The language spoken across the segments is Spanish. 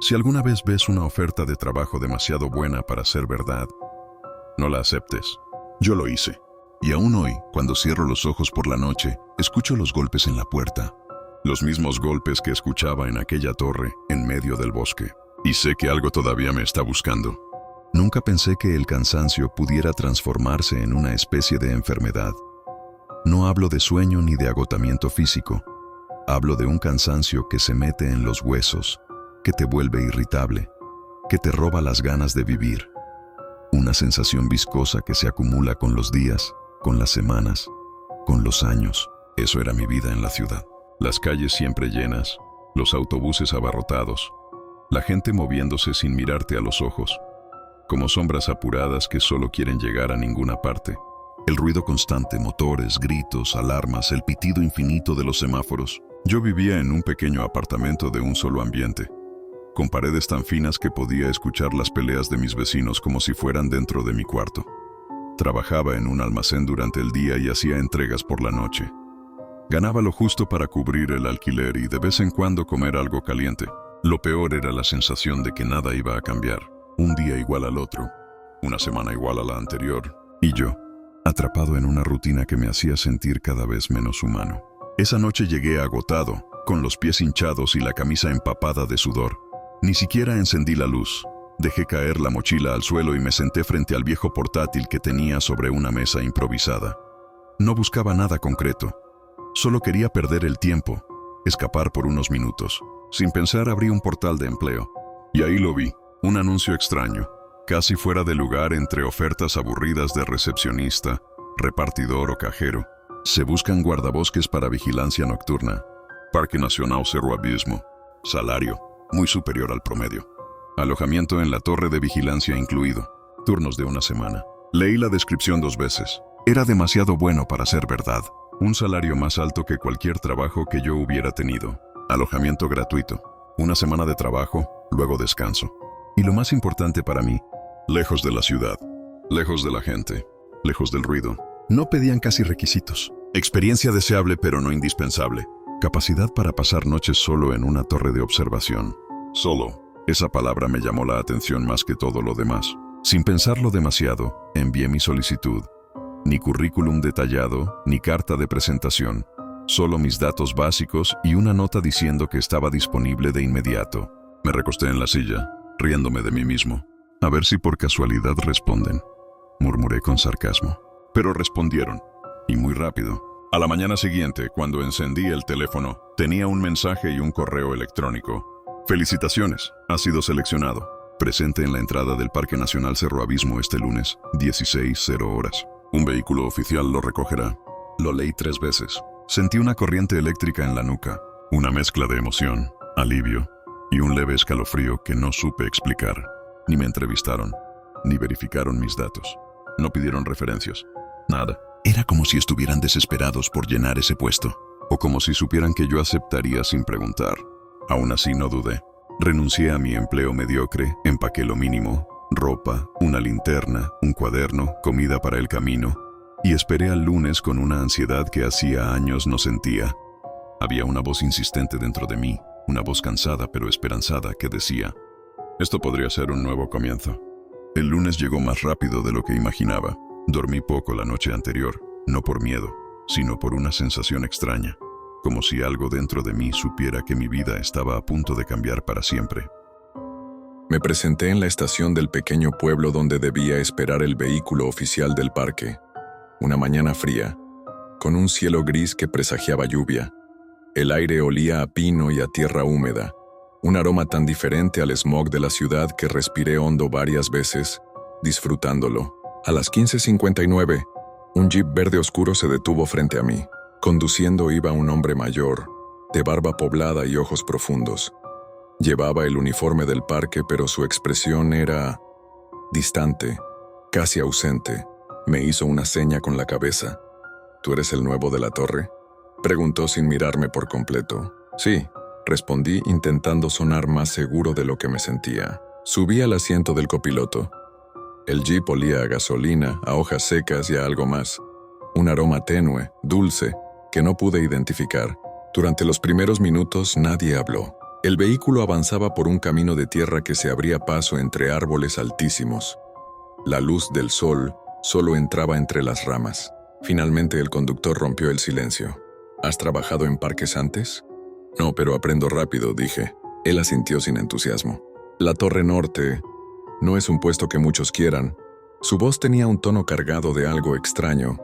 Si alguna vez ves una oferta de trabajo demasiado buena para ser verdad, no la aceptes. Yo lo hice. Y aún hoy, cuando cierro los ojos por la noche, escucho los golpes en la puerta. Los mismos golpes que escuchaba en aquella torre, en medio del bosque. Y sé que algo todavía me está buscando. Nunca pensé que el cansancio pudiera transformarse en una especie de enfermedad. No hablo de sueño ni de agotamiento físico. Hablo de un cansancio que se mete en los huesos, que te vuelve irritable, que te roba las ganas de vivir. Una sensación viscosa que se acumula con los días, con las semanas, con los años. Eso era mi vida en la ciudad. Las calles siempre llenas, los autobuses abarrotados, la gente moviéndose sin mirarte a los ojos, como sombras apuradas que solo quieren llegar a ninguna parte. El ruido constante, motores, gritos, alarmas, el pitido infinito de los semáforos. Yo vivía en un pequeño apartamento de un solo ambiente, con paredes tan finas que podía escuchar las peleas de mis vecinos como si fueran dentro de mi cuarto. Trabajaba en un almacén durante el día y hacía entregas por la noche. Ganaba lo justo para cubrir el alquiler y de vez en cuando comer algo caliente. Lo peor era la sensación de que nada iba a cambiar. Un día igual al otro, una semana igual a la anterior, y yo, atrapado en una rutina que me hacía sentir cada vez menos humano. Esa noche llegué agotado, con los pies hinchados y la camisa empapada de sudor. Ni siquiera encendí la luz. Dejé caer la mochila al suelo y me senté frente al viejo portátil que tenía sobre una mesa improvisada. No buscaba nada concreto. Solo quería perder el tiempo, escapar por unos minutos. Sin pensar abrí un portal de empleo. Y ahí lo vi, un anuncio extraño, casi fuera de lugar entre ofertas aburridas de recepcionista, repartidor o cajero. Se buscan guardabosques para vigilancia nocturna. Parque Nacional Cerro Abismo. Salario, muy superior al promedio. Alojamiento en la torre de vigilancia incluido. Turnos de una semana. Leí la descripción 2 veces. Era demasiado bueno para ser verdad. Un salario más alto que cualquier trabajo que yo hubiera tenido. Alojamiento gratuito. Una semana de trabajo, luego descanso. Y lo más importante para mí, lejos de la ciudad, lejos de la gente, lejos del ruido. No pedían casi requisitos. Experiencia deseable pero no indispensable. Capacidad para pasar noches solo en una torre de observación. Solo. Esa palabra me llamó la atención más que todo lo demás. Sin pensarlo demasiado, envié mi solicitud. Ni currículum detallado, ni carta de presentación. Solo mis datos básicos y una nota diciendo que estaba disponible de inmediato. Me recosté en la silla, riéndome de mí mismo. A ver si por casualidad responden. Murmuré con sarcasmo. Pero respondieron. Y muy rápido. A la mañana siguiente, cuando encendí el teléfono, tenía un mensaje y un correo electrónico. Felicitaciones, has sido seleccionado. Presente en la entrada del Parque Nacional Cerro Abismo este lunes, 16:00 horas. Un vehículo oficial lo recogerá. Lo leí 3 veces. Sentí una corriente eléctrica en la nuca. Una mezcla de emoción, alivio y un leve escalofrío que no supe explicar. Ni me entrevistaron, ni verificaron mis datos. No pidieron referencias. Nada. Era como si estuvieran desesperados por llenar ese puesto. O como si supieran que yo aceptaría sin preguntar. Aún así no dudé. Renuncié a mi empleo mediocre, empaqué lo mínimo, ropa, una linterna, un cuaderno, comida para el camino, y esperé al lunes con una ansiedad que hacía años no sentía. Había una voz insistente dentro de mí, una voz cansada pero esperanzada que decía, esto podría ser un nuevo comienzo. El lunes llegó más rápido de lo que imaginaba. Dormí poco la noche anterior, no por miedo, sino por una sensación extraña. Como si algo dentro de mí supiera que mi vida estaba a punto de cambiar para siempre. Me presenté en la estación del pequeño pueblo donde debía esperar el vehículo oficial del parque. Una mañana fría, con un cielo gris que presagiaba lluvia. El aire olía a pino y a tierra húmeda, un aroma tan diferente al smog de la ciudad que respiré hondo varias veces, disfrutándolo. A las 15:59, un jeep verde oscuro se detuvo frente a mí. Conduciendo iba un hombre mayor, de barba poblada y ojos profundos. Llevaba el uniforme del parque, pero su expresión era distante, casi ausente. Me hizo una seña con la cabeza. ¿Tú eres el nuevo de la torre?, preguntó sin mirarme por completo. Sí, respondí intentando sonar más seguro de lo que me sentía. Subí al asiento del copiloto. El jeep olía a gasolina, a hojas secas y a algo más. Un aroma tenue, dulce, que no pude identificar. Durante los primeros minutos nadie habló. El vehículo avanzaba por un camino de tierra que se abría paso entre árboles altísimos. La luz del sol solo entraba entre las ramas. Finalmente el conductor rompió el silencio. ¿Has trabajado en parques antes? No, pero aprendo rápido, dije. Él asintió sin entusiasmo. La Torre Norte no es un puesto que muchos quieran. Su voz tenía un tono cargado de algo extraño,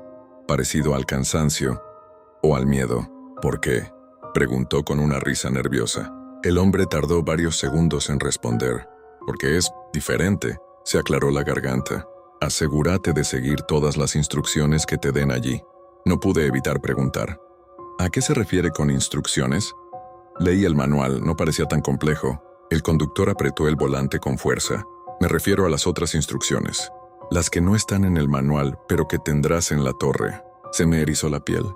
parecido al cansancio o al miedo. ¿Por qué?, preguntó con una risa nerviosa. El hombre tardó varios segundos en responder. Porque es diferente, se aclaró la garganta. Asegúrate de seguir todas las instrucciones que te den allí. No pude evitar preguntar. ¿A qué se refiere con instrucciones? Leí el manual, no parecía tan complejo. El conductor apretó el volante con fuerza. Me refiero a las otras instrucciones. Las que no están en el manual, pero que tendrás en la torre. Se me erizó la piel.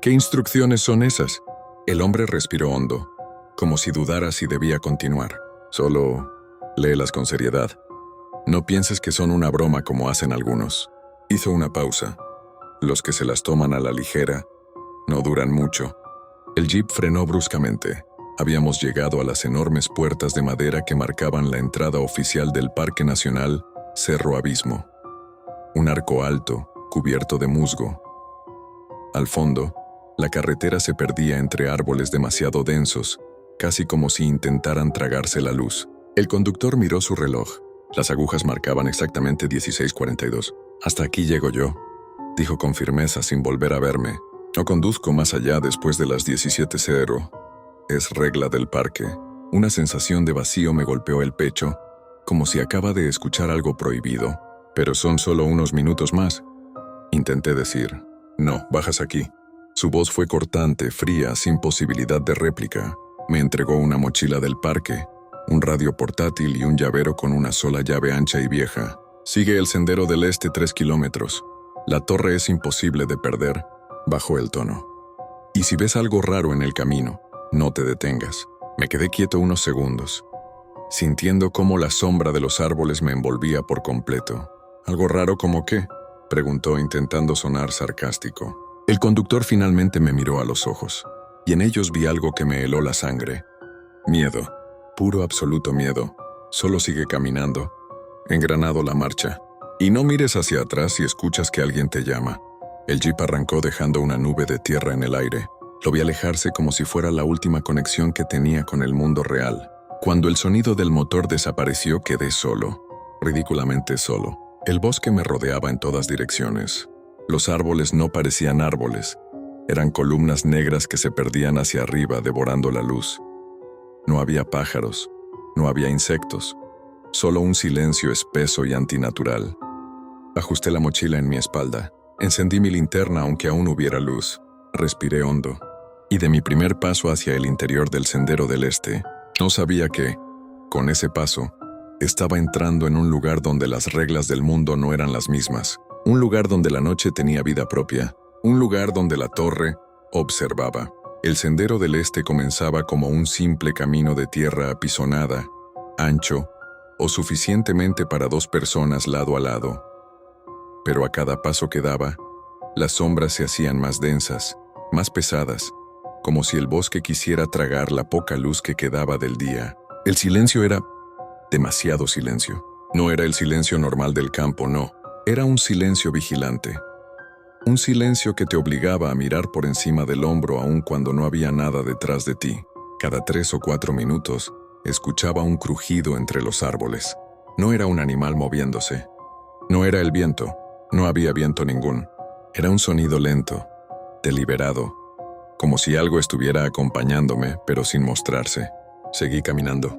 ¿Qué instrucciones son esas? El hombre respiró hondo, como si dudara si debía continuar. Solo léelas con seriedad. No pienses que son una broma como hacen algunos. Hizo una pausa. Los que se las toman a la ligera no duran mucho. El jeep frenó bruscamente. Habíamos llegado a las enormes puertas de madera que marcaban la entrada oficial del Parque Nacional Cerro Abismo. Un arco alto, cubierto de musgo. Al fondo, la carretera se perdía entre árboles demasiado densos, casi como si intentaran tragarse la luz. El conductor miró su reloj. Las agujas marcaban exactamente 16:42. Hasta aquí llego yo, dijo con firmeza sin volver a verme. No conduzco más allá después de las 17:00. Es regla del parque. Una sensación de vacío me golpeó el pecho, como si acaba de escuchar algo prohibido. Pero son solo unos minutos más. Intenté decir, no, bajas aquí. Su voz fue cortante, fría, sin posibilidad de réplica. Me entregó una mochila del parque, un radio portátil y un llavero con una sola llave ancha y vieja. Sigue el sendero del este 3 kilómetros. La torre es imposible de perder. Bajó el tono. Y si ves algo raro en el camino, no te detengas. Me quedé quieto unos segundos, sintiendo cómo la sombra de los árboles me envolvía por completo. ¿Algo raro como qué?, preguntó intentando sonar sarcástico. El conductor finalmente me miró a los ojos, y en ellos vi algo que me heló la sangre. Miedo, puro absoluto miedo. Solo sigue caminando. Engranado la marcha. Y no mires hacia atrás si escuchas que alguien te llama. El jeep arrancó dejando una nube de tierra en el aire. Lo vi alejarse como si fuera la última conexión que tenía con el mundo real. Cuando el sonido del motor desapareció, quedé solo, ridículamente solo. El bosque me rodeaba en todas direcciones. Los árboles no parecían árboles. Eran columnas negras que se perdían hacia arriba, devorando la luz. No había pájaros, no había insectos, solo un silencio espeso y antinatural. Ajusté la mochila en mi espalda. Encendí mi linterna aunque aún hubiera luz. Respiré hondo. Y de mi primer paso hacia el interior del sendero del este, no sabía que, con ese paso, estaba entrando en un lugar donde las reglas del mundo no eran las mismas. Un lugar donde la noche tenía vida propia. Un lugar donde la torre observaba. El sendero del este comenzaba como un simple camino de tierra apisonada, ancho, o suficientemente para 2 personas lado a lado. Pero a cada paso que daba, las sombras se hacían más densas, más pesadas, como si el bosque quisiera tragar la poca luz que quedaba del día. El silencio era demasiado silencio. No era el silencio normal del campo, no. Era un silencio vigilante. Un silencio que te obligaba a mirar por encima del hombro aun cuando no había nada detrás de ti. Cada 3 o 4 minutos, escuchaba un crujido entre los árboles. No era un animal moviéndose. No era el viento. No había viento ningún. Era un sonido lento, deliberado, como si algo estuviera acompañándome, pero sin mostrarse. Seguí caminando.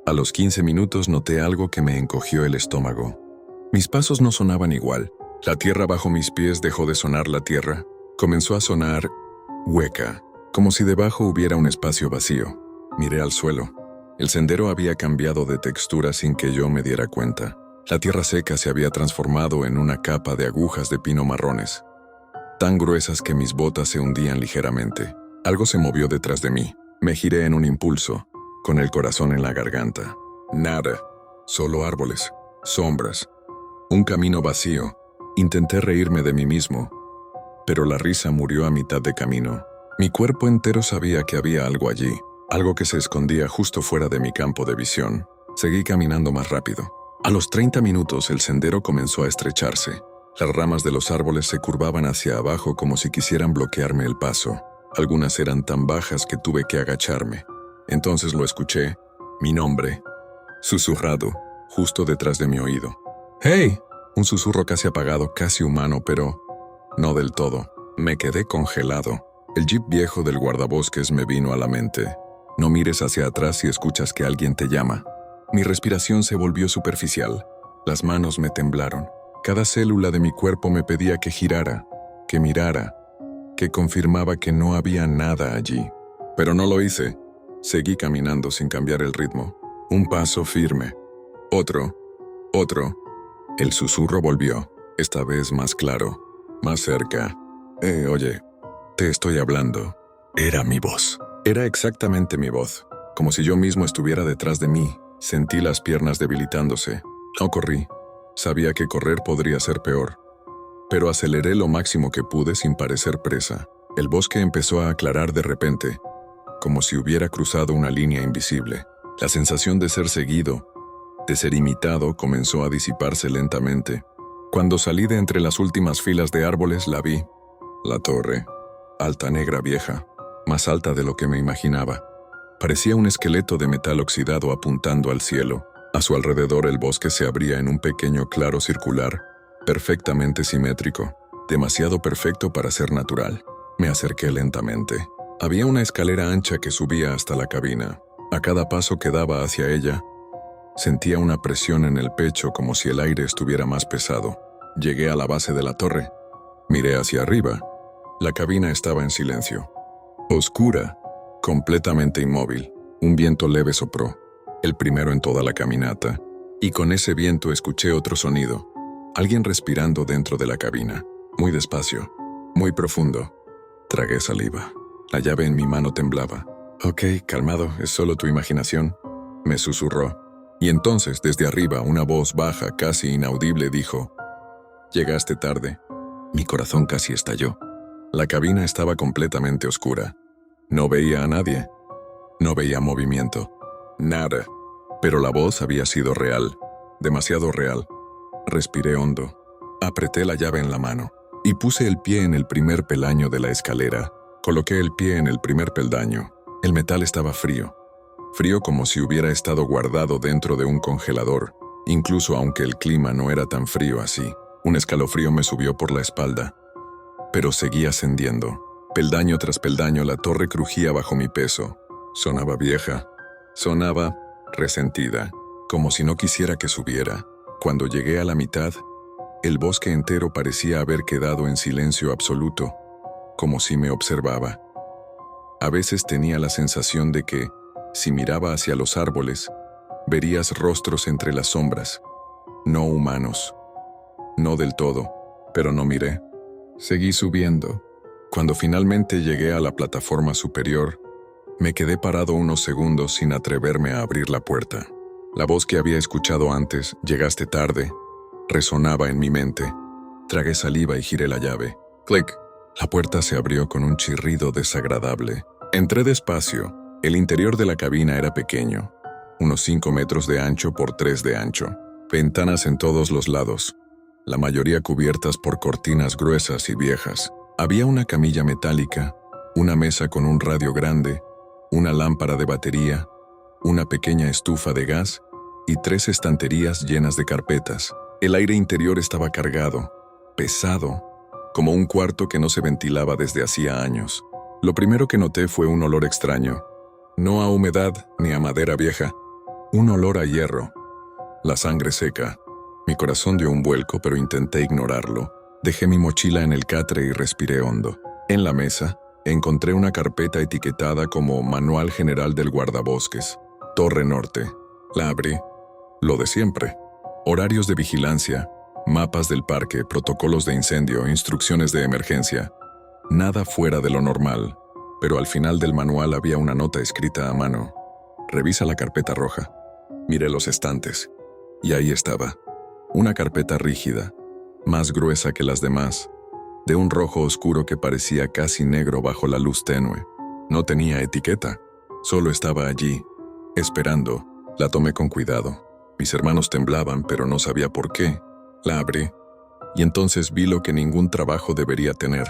A los 15 minutos noté algo que me encogió el estómago. Mis pasos no sonaban igual. La tierra bajo mis pies dejó de sonar la tierra. Comenzó a sonar hueca, como si debajo hubiera un espacio vacío. Miré al suelo. El sendero había cambiado de textura sin que yo me diera cuenta. La tierra seca se había transformado en una capa de agujas de pino marrones, tan gruesas que mis botas se hundían ligeramente. Algo se movió detrás de mí. Me giré en un impulso, con el corazón en la garganta. Nada, solo árboles, sombras, un camino vacío. Intenté reírme de mí mismo, pero la risa murió a mitad de camino. Mi cuerpo entero sabía que había algo allí, algo que se escondía justo fuera de mi campo de visión. Seguí caminando más rápido. A los 30 minutos el sendero comenzó a estrecharse. Las ramas de los árboles se curvaban hacia abajo como si quisieran bloquearme el paso. Algunas eran tan bajas que tuve que agacharme. Entonces lo escuché, mi nombre, susurrado, justo detrás de mi oído. ¡Hey! Un susurro casi apagado, casi humano, pero no del todo. Me quedé congelado. El jeep viejo del guardabosques me vino a la mente. No mires hacia atrás si escuchas que alguien te llama. Mi respiración se volvió superficial. Las manos me temblaron. Cada célula de mi cuerpo me pedía que girara, que mirara, que confirmaba que no había nada allí. Pero no lo hice. Seguí caminando sin cambiar el ritmo. Un paso firme. Otro. El susurro volvió, esta vez más claro, más cerca. Oye, te estoy hablando. Era mi voz. Era exactamente mi voz. Como si yo mismo estuviera detrás de mí. Sentí las piernas debilitándose. No corrí. Sabía que correr podría ser peor. Pero aceleré lo máximo que pude sin parecer presa. El bosque empezó a aclarar de repente, como si hubiera cruzado una línea invisible. La sensación de ser seguido, de ser imitado, comenzó a disiparse lentamente. Cuando salí de entre las últimas filas de árboles, la vi. La torre, alta, negra, vieja, más alta de lo que me imaginaba. Parecía un esqueleto de metal oxidado apuntando al cielo. A su alrededor el bosque se abría en un pequeño claro circular, perfectamente simétrico, demasiado perfecto para ser natural. Me acerqué lentamente. Había una escalera ancha que subía hasta la cabina. A cada paso que daba hacia ella, sentía una presión en el pecho como si el aire estuviera más pesado. Llegué a la base de la torre. Miré hacia arriba. La cabina estaba en silencio. Oscura, completamente inmóvil. Un viento leve sopló, el primero en toda la caminata, y con ese viento escuché otro sonido. Alguien respirando dentro de la cabina, muy despacio, muy profundo. Tragué saliva. La llave en mi mano temblaba. Ok, calmado, es solo tu imaginación, me susurró. Y entonces, desde arriba, una voz baja, casi inaudible, dijo: «Llegaste tarde». Mi corazón casi estalló. La cabina estaba completamente oscura. No veía a nadie. No veía movimiento. Nada. Pero la voz había sido real. Demasiado real. Respiré hondo. Apreté la llave en la mano. Y puse el pie en el primer peldaño de la escalera. Coloqué el pie en el primer peldaño. El metal estaba frío. Frío como si hubiera estado guardado dentro de un congelador, incluso aunque el clima no era tan frío así. Un escalofrío me subió por la espalda. Pero seguí ascendiendo. Peldaño tras peldaño la torre crujía bajo mi peso. Sonaba vieja. Sonaba resentida, como si no quisiera que subiera. Cuando llegué a la mitad, el bosque entero parecía haber quedado en silencio absoluto, como si me observaba. A veces tenía la sensación de que, si miraba hacia los árboles, verías rostros entre las sombras, no humanos. No del todo, pero no miré. Seguí subiendo. Cuando finalmente llegué a la plataforma superior, me quedé parado unos segundos sin atreverme a abrir la puerta. La voz que había escuchado antes, «Llegaste tarde», resonaba en mi mente. Tragué saliva y giré la llave. ¡Clic! La puerta se abrió con un chirrido desagradable. Entré despacio. El interior de la cabina era pequeño, unos 5 metros de ancho por 3 de ancho. Ventanas en todos los lados, la mayoría cubiertas por cortinas gruesas y viejas. Había una camilla metálica, una mesa con un radio grande, una lámpara de batería, una pequeña estufa de gas y 3 estanterías llenas de carpetas. El aire interior estaba cargado, pesado, como un cuarto que no se ventilaba desde hacía años. Lo primero que noté fue un olor extraño. No a humedad ni a madera vieja, un olor a hierro. La sangre seca. Mi corazón dio un vuelco, pero intenté ignorarlo. Dejé mi mochila en el catre y respiré hondo. En la mesa, encontré una carpeta etiquetada como Manual General del Guardabosques, Torre Norte. La abrí. Lo de siempre. Horarios de vigilancia, mapas del parque, protocolos de incendio, instrucciones de emergencia. Nada fuera de lo normal. Pero al final del manual había una nota escrita a mano. Revisa la carpeta roja. Miré los estantes. Y ahí estaba. Una carpeta rígida, más gruesa que las demás, de un rojo oscuro que parecía casi negro bajo la luz tenue. No tenía etiqueta. Solo estaba allí, esperando. La tomé con cuidado. Mis hermanos temblaban, pero no sabía por qué. La abrí, y entonces vi lo que ningún trabajo debería tener.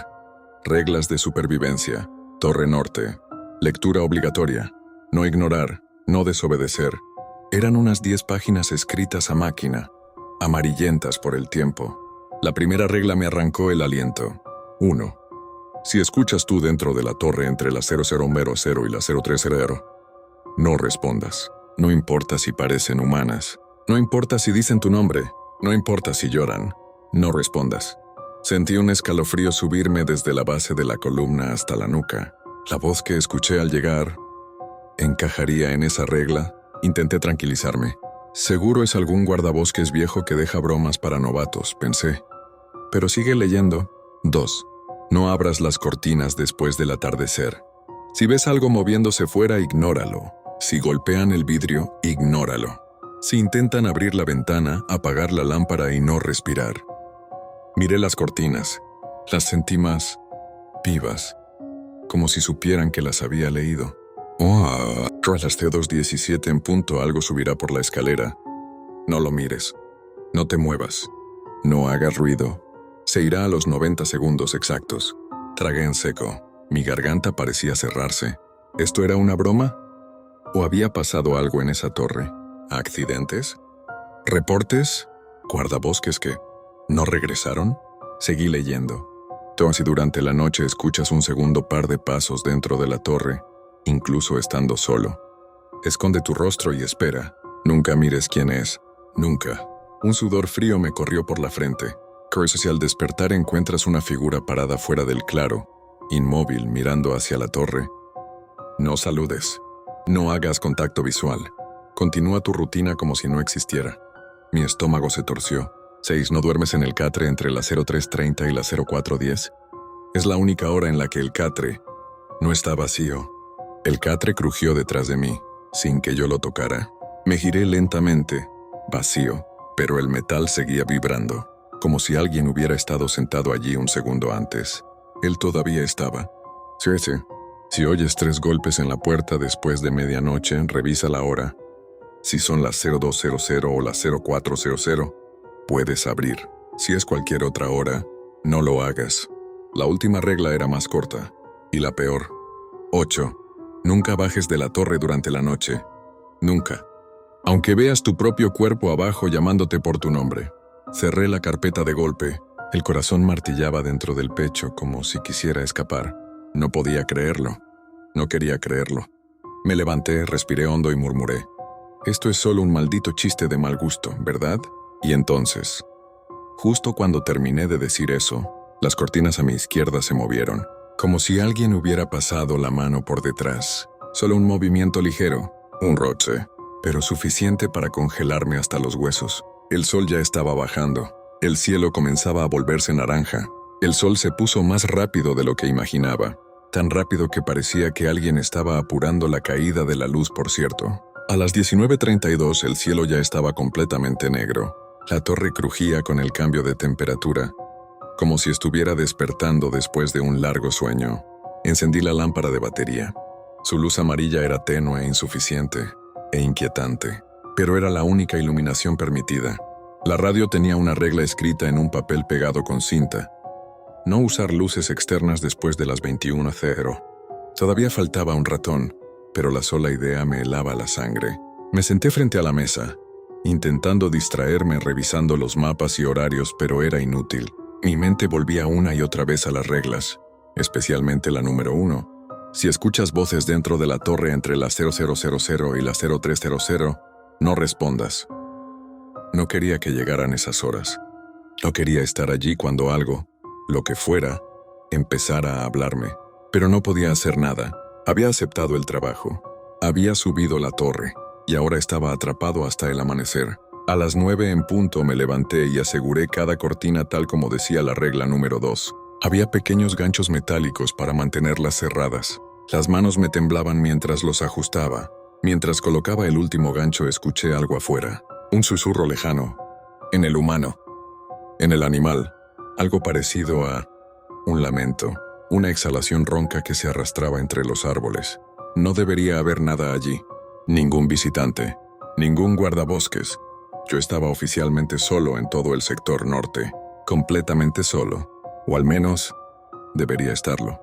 Reglas de supervivencia. Torre Norte. Lectura obligatoria. No ignorar, no desobedecer. Eran unas 10 páginas escritas a máquina, amarillentas por el tiempo. La primera regla me arrancó el aliento. 1. Si escuchas tú dentro de la torre entre la 0000 y la 030, no respondas. No importa si parecen humanas. No importa si dicen tu nombre. No importa si lloran. No respondas. Sentí un escalofrío subirme desde la base de la columna hasta la nuca. La voz que escuché al llegar ¿encajaría en esa regla? Intenté tranquilizarme. Seguro es algún guardabosques viejo que deja bromas para novatos, pensé. Pero sigue leyendo. 2. No abras las cortinas después del atardecer. Si ves algo moviéndose fuera, ignóralo. Si golpean el vidrio, ignóralo. Si intentan abrir la ventana, apagar la lámpara y no respirar. Miré las cortinas. Las sentí más vivas, como si supieran que las había leído. A las 2:17 en punto algo subirá por la escalera. No lo mires. No te muevas. No hagas ruido. Se irá a los 90 segundos exactos. Tragué en seco. Mi garganta parecía cerrarse. ¿Esto era una broma? ¿O había pasado algo en esa torre? ¿Accidentes? ¿Reportes? ¿Guardabosques que no regresaron? Seguí leyendo. Si durante la noche escuchas un segundo par de pasos dentro de la torre, incluso estando solo, esconde tu rostro y espera. Nunca mires quién es. Nunca. Un sudor frío me corrió por la frente. Si al despertar encuentras una figura parada fuera del claro, inmóvil mirando hacia la torre, no saludes. No hagas contacto visual. Continúa tu rutina como si no existiera. Mi estómago se torció. 6. ¿No duermes en el catre entre la 03:30 y la 04:10? Es la única hora en la que el catre no está vacío. El catre crujió detrás de mí, sin que yo lo tocara. Me giré lentamente, vacío, pero el metal seguía vibrando, como si alguien hubiera estado sentado allí un segundo antes. Él todavía estaba. Sí. Si oyes 3 golpes en la puerta después de medianoche, revisa la hora. Si son las 02:00 o las 04:00, puedes abrir. Si es cualquier otra hora, no lo hagas. La última regla era más corta, y la peor. 8. Nunca bajes de la torre durante la noche. Nunca. Aunque veas tu propio cuerpo abajo llamándote por tu nombre. Cerré la carpeta de golpe. El corazón martillaba dentro del pecho como si quisiera escapar. No podía creerlo. No quería creerlo. Me levanté, respiré hondo y murmuré. Esto es solo un maldito chiste de mal gusto, ¿verdad? Y entonces, justo cuando terminé de decir eso, las cortinas a mi izquierda se movieron, como si alguien hubiera pasado la mano por detrás. Solo un movimiento ligero, un roce, pero suficiente para congelarme hasta los huesos. El sol ya estaba bajando. El cielo comenzaba a volverse naranja. El sol se puso más rápido de lo que imaginaba. Tan rápido que parecía que alguien estaba apurando la caída de la luz, por cierto. A las 19:32 el cielo ya estaba completamente negro. La torre crujía con el cambio de temperatura, como si estuviera despertando después de un largo sueño. Encendí la lámpara de batería. Su luz amarilla era tenue e insuficiente, e inquietante, pero era la única iluminación permitida. La radio tenía una regla escrita en un papel pegado con cinta. No usar luces externas después de las 21:00. Todavía faltaba un ratón, pero la sola idea me helaba la sangre. Me senté frente a la mesa, intentando distraerme revisando los mapas y horarios, pero era inútil. Mi mente volvía una y otra vez a las reglas, especialmente la número 1. Si escuchas voces dentro de la torre entre las 00:00 y las 03:00, no respondas. No quería que llegaran esas horas. No quería estar allí cuando algo, lo que fuera, empezara a hablarme. Pero no podía hacer nada. Había aceptado el trabajo. Había subido la torre, y ahora estaba atrapado hasta el amanecer. A las 9 en punto me levanté y aseguré cada cortina tal como decía la regla número 2. Había pequeños ganchos metálicos para mantenerlas cerradas. Las manos me temblaban mientras los ajustaba. Mientras colocaba el último gancho escuché algo afuera. Un susurro lejano. En el humano. En el animal. Algo parecido a un lamento. Una exhalación ronca que se arrastraba entre los árboles. No debería haber nada allí. Ningún visitante, ningún guardabosques. Yo estaba oficialmente solo en todo el sector norte, completamente solo, o al menos debería estarlo.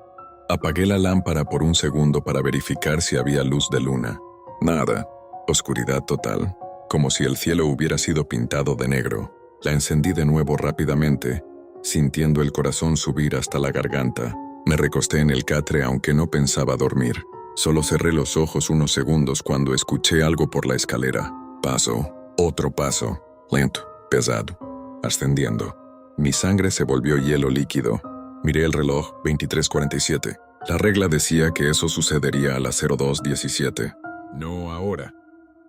Apagué la lámpara por un segundo para verificar si había luz de luna. Nada, oscuridad total, como si el cielo hubiera sido pintado de negro. La encendí de nuevo rápidamente, sintiendo el corazón subir hasta la garganta. Me recosté en el catre aunque no pensaba dormir. Solo cerré los ojos unos segundos cuando escuché algo por la escalera. Paso, otro paso, lento, pesado, ascendiendo. Mi sangre se volvió hielo líquido. Miré el reloj, 23:47. La regla decía que eso sucedería a las 02:17. No ahora.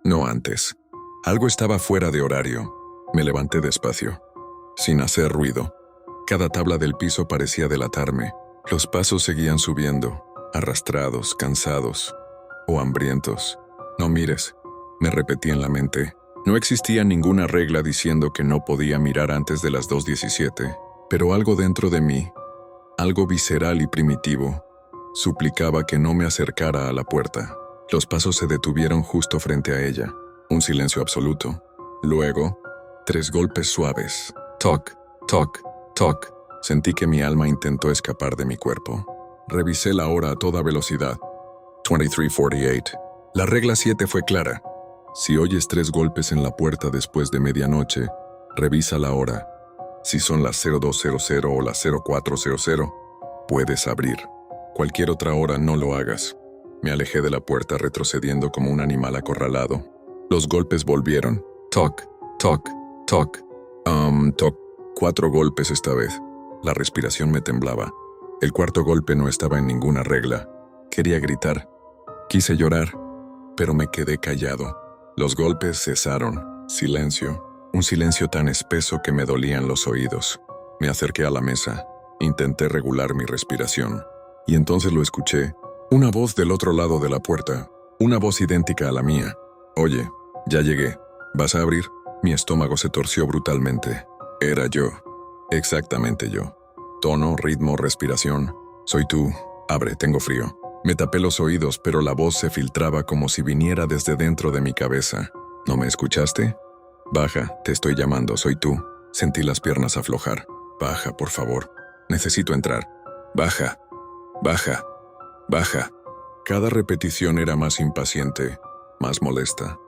No antes. Algo estaba fuera de horario. Me levanté despacio, sin hacer ruido. Cada tabla del piso parecía delatarme. Los pasos seguían subiendo, arrastrados, cansados o hambrientos. No mires, me repetí en la mente. No existía ninguna regla diciendo que no podía mirar antes de las 2:17, pero algo dentro de mí, algo visceral y primitivo, suplicaba que no me acercara a la puerta. Los pasos se detuvieron justo frente a ella. Un silencio absoluto. Luego, 3 golpes suaves. Toc, toc, toc. Sentí que mi alma intentó escapar de mi cuerpo. Revisé la hora a toda velocidad. 23:48. La regla 7 fue clara. Si oyes 3 golpes en la puerta después de medianoche, revisa la hora. Si son las 02:00 o las 04:00, puedes abrir. Cualquier otra hora no lo hagas. Me alejé de la puerta retrocediendo como un animal acorralado. Los golpes volvieron. Toc, toc, toc. Toc. 4 golpes esta vez. La respiración me temblaba. El cuarto golpe no estaba en ninguna regla. Quería gritar. Quise llorar, pero me quedé callado. Los golpes cesaron. Silencio. Un silencio tan espeso que me dolían los oídos. Me acerqué a la mesa. Intenté regular mi respiración. Y entonces lo escuché. Una voz del otro lado de la puerta. Una voz idéntica a la mía. Oye, ya llegué. ¿Vas a abrir? Mi estómago se torció brutalmente. Era yo. Exactamente yo. Tono, ritmo, respiración. Soy tú. Abre, tengo frío. Me tapé los oídos, pero la voz se filtraba como si viniera desde dentro de mi cabeza. ¿No me escuchaste? Baja, te estoy llamando, soy tú. Sentí las piernas aflojar. Baja, por favor. Necesito entrar. Baja. Baja. Baja. Cada repetición era más impaciente, más molesta,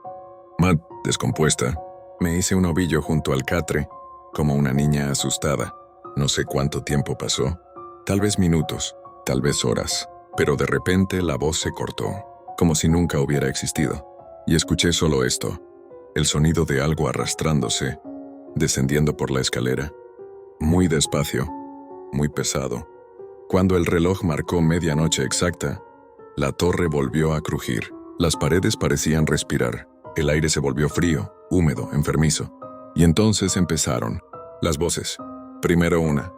más descompuesta. Me hice un ovillo junto al catre, como una niña asustada. No sé cuánto tiempo pasó. Tal vez minutos, tal vez horas. Pero de repente la voz se cortó, como si nunca hubiera existido. Y escuché solo esto, el sonido de algo arrastrándose, descendiendo por la escalera. Muy despacio, muy pesado. Cuando el reloj marcó medianoche exacta, la torre volvió a crujir. Las paredes parecían respirar. El aire se volvió frío, húmedo, enfermizo. Y entonces empezaron las voces. Primero una,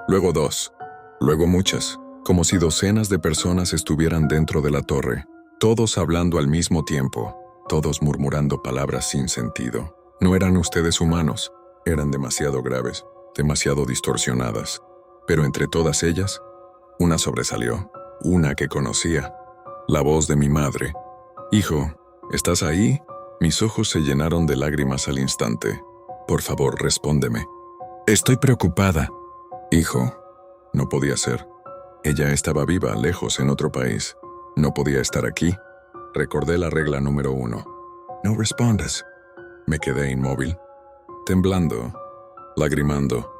luego 2, luego muchas, como si docenas de personas estuvieran dentro de la torre, todos hablando al mismo tiempo, todos murmurando palabras sin sentido. No eran ustedes humanos, eran demasiado graves, demasiado distorsionadas. Pero entre todas ellas, una sobresalió, una que conocía, la voz de mi madre. Hijo, ¿estás ahí? Mis ojos se llenaron de lágrimas al instante. Por favor, respóndeme. Estoy preocupada. Hijo, no podía ser. Ella estaba viva, lejos, en otro país. No podía estar aquí. Recordé la regla número 1. No respondas. Me quedé inmóvil, temblando, lagrimando.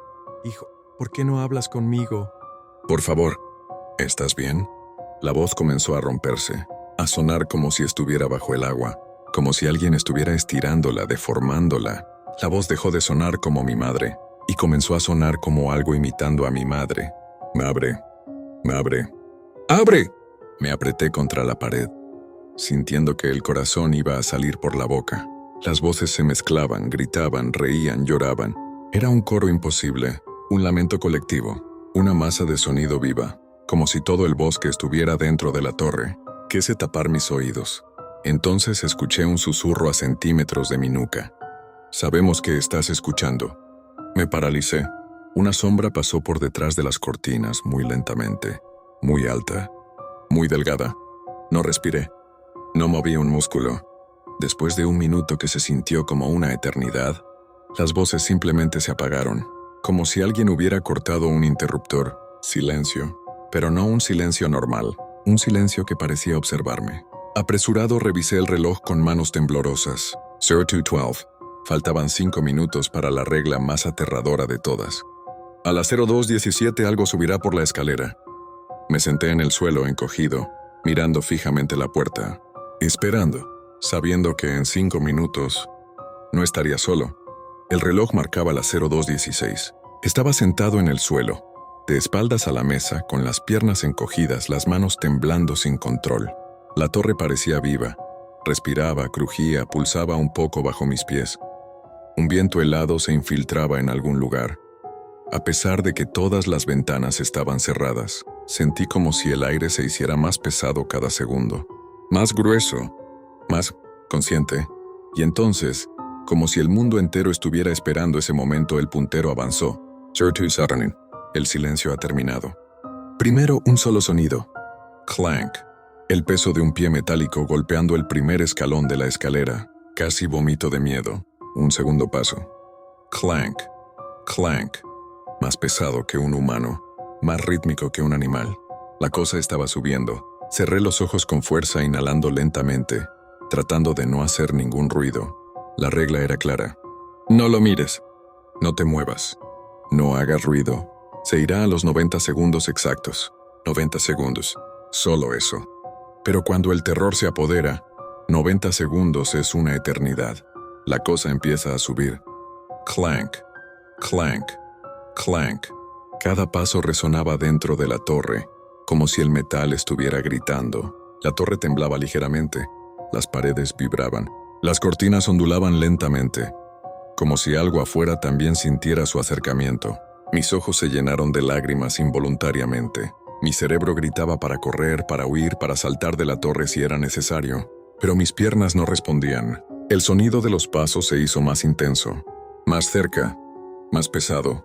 Hijo, ¿por qué no hablas conmigo? Por favor, ¿estás bien? La voz comenzó a romperse, a sonar como si estuviera bajo el agua, como si alguien estuviera estirándola, deformándola. La voz dejó de sonar como mi madre, y comenzó a sonar como algo imitando a mi madre. Abre, abre, ¡abre! Me apreté contra la pared, sintiendo que el corazón iba a salir por la boca. Las voces se mezclaban, gritaban, reían, lloraban. Era un coro imposible, un lamento colectivo, una masa de sonido viva, como si todo el bosque estuviera dentro de la torre. Quise tapar mis oídos. Entonces escuché un susurro a centímetros de mi nuca. Sabemos que estás escuchando. Me paralicé. Una sombra pasó por detrás de las cortinas muy lentamente, muy alta, muy delgada. No respiré. No moví un músculo. Después de un minuto que se sintió como una eternidad, las voces simplemente se apagaron, como si alguien hubiera cortado un interruptor. Silencio, pero no un silencio normal, un silencio que parecía observarme. Apresurado revisé el reloj con manos temblorosas. 02:12. Faltaban 5 minutos para la regla más aterradora de todas. A las 02:17 algo subirá por la escalera. Me senté en el suelo encogido, mirando fijamente la puerta, esperando, sabiendo que en 5 minutos no estaría solo. El reloj marcaba las 02:16. Estaba sentado en el suelo, de espaldas a la mesa, con las piernas encogidas, las manos temblando sin control. La torre parecía viva. Respiraba, crujía, pulsaba un poco bajo mis pies. Un viento helado se infiltraba en algún lugar. A pesar de que todas las ventanas estaban cerradas, sentí como si el aire se hiciera más pesado cada segundo, más grueso, más consciente, y entonces, como si el mundo entero estuviera esperando ese momento, el puntero avanzó. 02:17. El silencio ha terminado. Primero un solo sonido. Clank. El peso de un pie metálico golpeando el primer escalón de la escalera. Casi vomito de miedo. Un segundo paso. Clank. Clank. Más pesado que un humano. Más rítmico que un animal. La cosa estaba subiendo. Cerré los ojos con fuerza, inhalando lentamente, tratando de no hacer ningún ruido. La regla era clara. No lo mires. No te muevas. No hagas ruido. Se irá a los 90 segundos exactos. 90 segundos. Solo eso. Pero cuando el terror se apodera, 90 segundos es una eternidad. La cosa empieza a subir. Clank, clank, clank. Cada paso resonaba dentro de la torre, como si el metal estuviera gritando. La torre temblaba ligeramente. Las paredes vibraban. Las cortinas ondulaban lentamente, como si algo afuera también sintiera su acercamiento. Mis ojos se llenaron de lágrimas involuntariamente. Mi cerebro gritaba para correr, para huir, para saltar de la torre si era necesario. Pero mis piernas no respondían. El sonido de los pasos se hizo más intenso, más cerca, más pesado.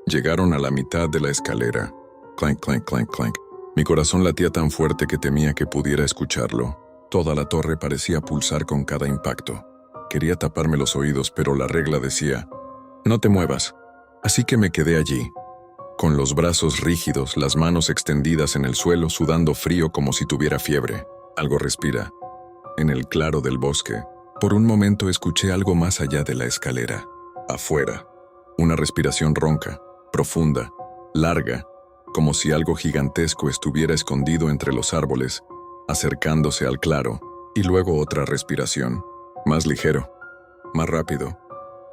Llegaron a la mitad de la escalera. Clank, clank, clank, clank. Mi corazón latía tan fuerte que temía que pudiera escucharlo. Toda la torre parecía pulsar con cada impacto. Quería taparme los oídos, pero la regla decía, no te muevas. Así que me quedé allí, con los brazos rígidos, las manos extendidas en el suelo, sudando frío como si tuviera fiebre. Algo respira. En el claro del bosque, por un momento escuché algo más allá de la escalera. Afuera. Una respiración ronca, profunda, larga, como si algo gigantesco estuviera escondido entre los árboles, acercándose al claro, y luego otra respiración, más ligero, más rápido,